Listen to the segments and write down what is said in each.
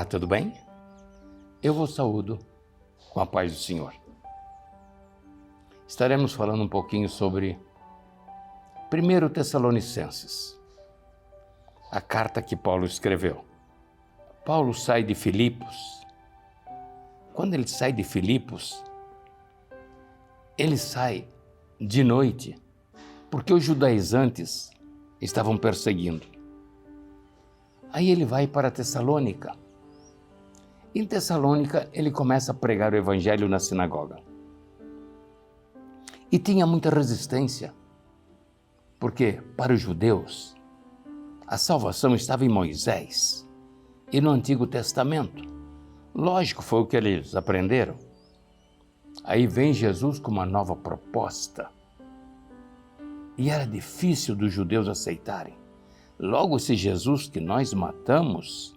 Olá, tudo bem? Eu vos saúdo com a paz do Senhor. Estaremos falando um pouquinho sobre 1 Tessalonicenses, a carta que Paulo escreveu. Paulo sai de Filipos. Quando ele sai de Filipos, ele sai de noite, porque os judaizantes estavam perseguindo. Aí ele vai para Tessalônica. Em Tessalônica, ele começa a pregar o evangelho na sinagoga. E tinha muita resistência, porque para os judeus, a salvação estava em Moisés e no Antigo Testamento. Lógico, foi o que eles aprenderam. Aí vem Jesus com uma nova proposta. E era difícil dos judeus aceitarem. Logo, esse Jesus que nós matamos,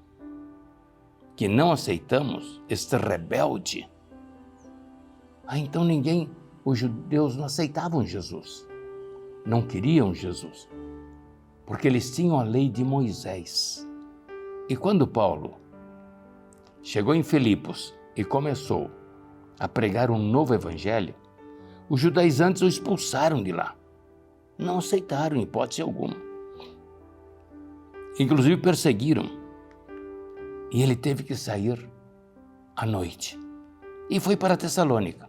que não aceitamos, este rebelde. Então os judeus não aceitavam Jesus, não queriam Jesus, porque eles tinham a lei de Moisés. E quando Paulo chegou em Filipos e começou a pregar um novo evangelho, os judaizantes o expulsaram de lá. Não aceitaram em hipótese alguma. Inclusive perseguiram. E ele teve que sair à noite. E foi para Tessalônica.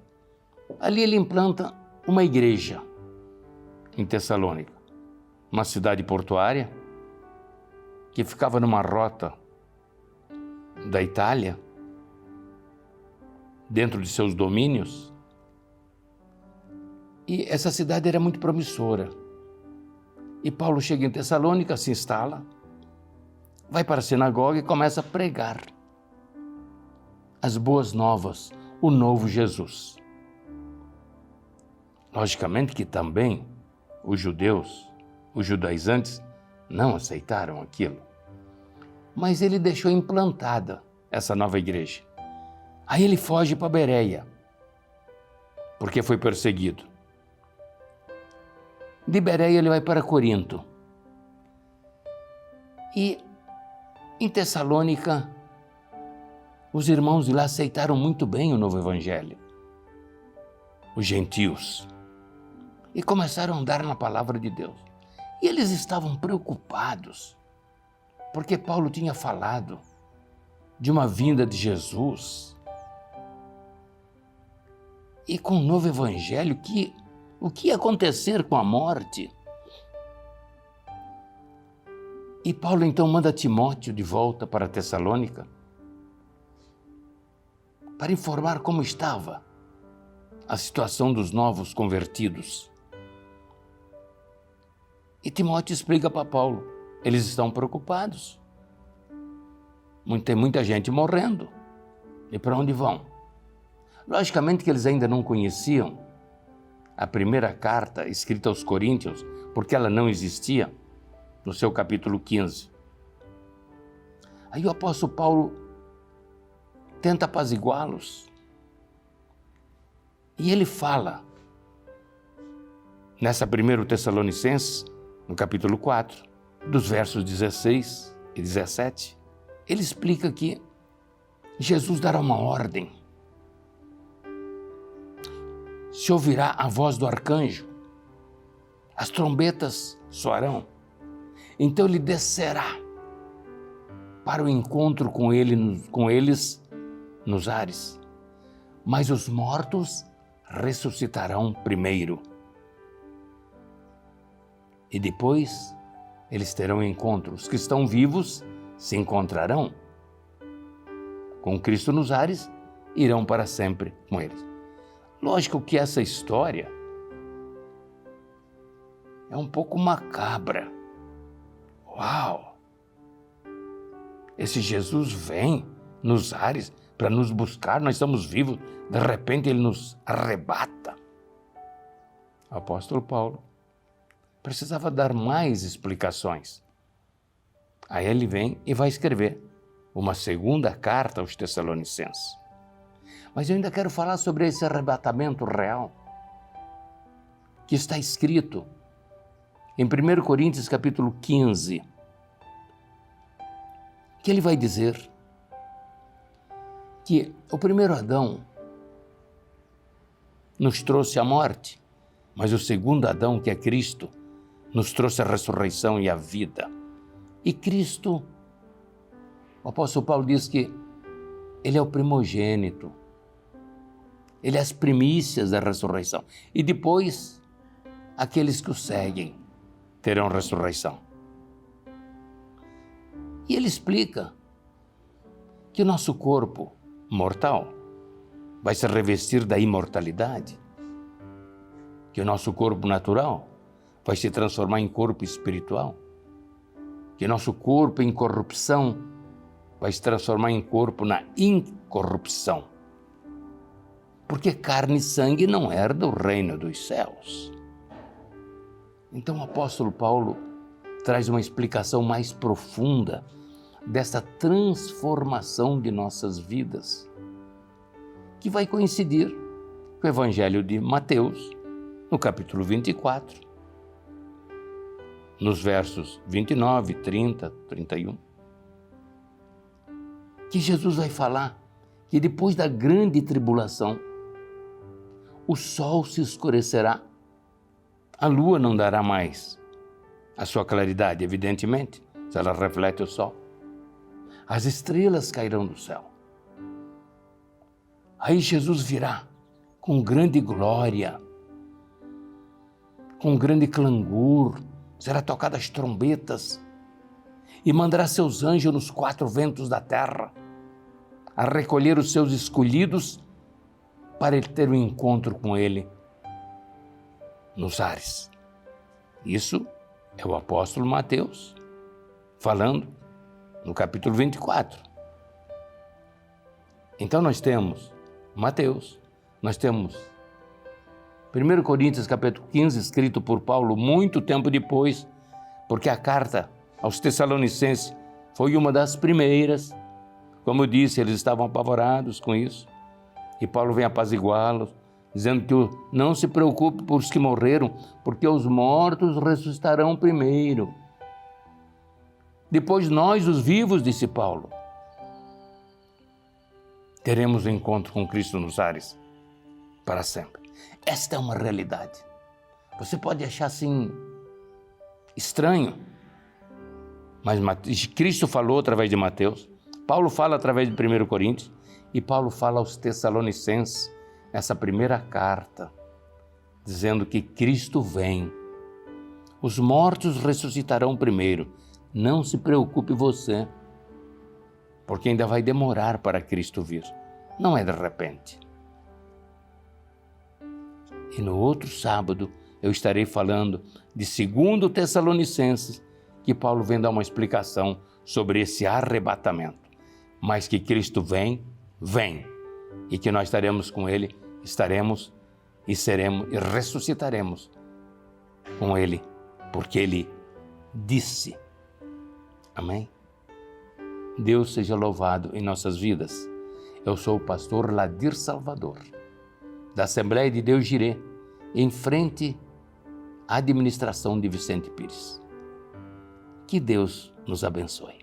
Ali ele implanta uma igreja em Tessalônica, uma cidade portuária que ficava numa rota da Itália, dentro de seus domínios. E essa cidade era muito promissora. E Paulo chega em Tessalônica, se instala, vai para a sinagoga e começa a pregar as boas novas, o novo Jesus. Logicamente que também os judaizantes, não aceitaram aquilo. Mas ele deixou implantada essa nova igreja. Aí ele foge para Bereia, porque foi perseguido. De Bereia ele vai para Corinto. E em Tessalônica, os irmãos de lá aceitaram muito bem o novo evangelho, os gentios, e começaram a andar na palavra de Deus. E eles estavam preocupados, porque Paulo tinha falado de uma vinda de Jesus. E com o novo evangelho, o que ia acontecer com a morte? E Paulo então manda Timóteo de volta para Tessalônica para informar como estava a situação dos novos convertidos. E Timóteo explica para Paulo, eles estão preocupados. Tem muita gente morrendo. E para onde vão? Logicamente que eles ainda não conheciam a primeira carta escrita aos Coríntios, porque ela não existia, no seu capítulo 15. Aí o apóstolo Paulo tenta apaziguá-los. E ele fala, nessa 1 Tessalonicenses, no capítulo 4, dos versos 16 e 17, ele explica que Jesus dará uma ordem. Se ouvirá a voz do arcanjo, as trombetas soarão. Então ele descerá para o encontro com eles nos ares. Mas os mortos ressuscitarão primeiro. E depois eles terão encontro. Os que estão vivos se encontrarão com Cristo nos ares, irão para sempre com eles. Lógico que essa história é um pouco macabra. Uau! Esse Jesus vem nos ares para nos buscar, nós estamos vivos, de repente ele nos arrebata. O apóstolo Paulo precisava dar mais explicações. Aí ele vem e vai escrever uma segunda carta aos Tessalonicenses. Mas eu ainda quero falar sobre esse arrebatamento real, que está escrito em 1 Coríntios capítulo 15, que ele vai dizer que o primeiro Adão nos trouxe a morte, mas o segundo Adão, que é Cristo, nos trouxe a ressurreição e a vida. E Cristo, o apóstolo Paulo diz que ele é o primogênito, ele é as primícias da ressurreição. E depois, aqueles que o seguem terão ressurreição. E ele explica que o nosso corpo mortal vai se revestir da imortalidade, que o nosso corpo natural vai se transformar em corpo espiritual, que o nosso corpo em corrupção vai se transformar em corpo na incorrupção, porque carne e sangue não herda o reino dos céus. Então o apóstolo Paulo traz uma explicação mais profunda dessa transformação de nossas vidas, que vai coincidir com o Evangelho de Mateus, no capítulo 24, nos versos 29, 30, 31, que Jesus vai falar que depois da grande tribulação, o sol se escurecerá, a lua não dará mais a sua claridade, evidentemente, se ela reflete o sol. As estrelas cairão do céu. Aí Jesus virá com grande glória, com grande clangor, será tocadas trombetas e mandará seus anjos nos quatro ventos da terra a recolher os seus escolhidos para ele ter um encontro com ele nos ares. Isso é o apóstolo Mateus falando no capítulo 24. Então nós temos Mateus, nós temos 1 Coríntios capítulo 15, escrito por Paulo muito tempo depois, porque a carta aos Tessalonicenses foi uma das primeiras. Como eu disse, eles estavam apavorados com isso, e Paulo vem apaziguá-los, dizendo que não se preocupe por os que morreram, porque os mortos ressuscitarão primeiro. Depois nós, os vivos, disse Paulo, teremos um encontro com Cristo nos ares para sempre. Esta é uma realidade. Você pode achar assim estranho, mas Cristo falou através de Mateus, Paulo fala através de 1 Coríntios, e Paulo fala aos Tessalonicenses, essa primeira carta, dizendo que Cristo vem. Os mortos ressuscitarão primeiro. Não se preocupe você, porque ainda vai demorar para Cristo vir. Não é de repente. E no outro sábado eu estarei falando de 2 Tessalonicenses, que Paulo vem dar uma explicação sobre esse arrebatamento. Mas que Cristo vem, e que nós estaremos com Ele, estaremos e seremos e ressuscitaremos com Ele, porque Ele disse. Amém? Deus seja louvado em nossas vidas. Eu sou o pastor Ladir Salvador, da Assembleia de Deus Jirê, em frente à administração de Vicente Pires. Que Deus nos abençoe.